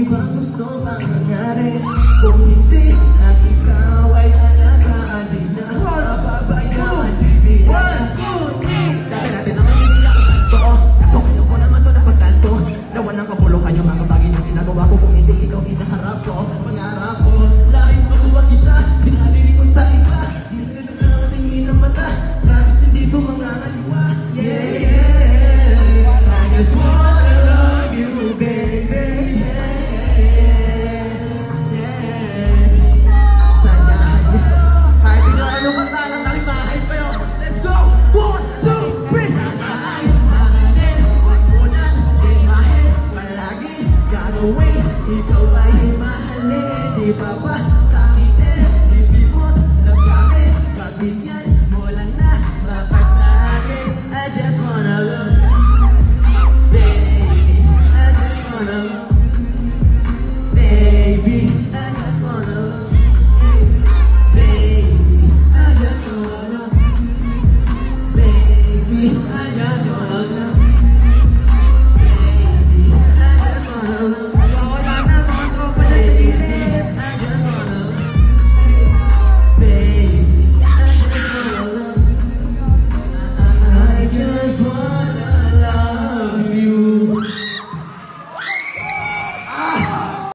ba gusto mangyari? Kung hindi, na ikaw ay alagaan, di na papabayaan, di na dati natin naman hindi ako santo. Kaso ngayon ko naman to napagtanto. Lawan ng kapulukan yung mga bagay na ginagawa ko. Kung hindi ikaw hinaharap ko, pangarap ko lahat magawa kita, pinalili ko sa iba. Gusto na natingin ang mata, kahit hindi ito mga kaliwa. Yeah, yeah, I just wanna love you, baby. Ikaw ay mahalin, di ba ba sa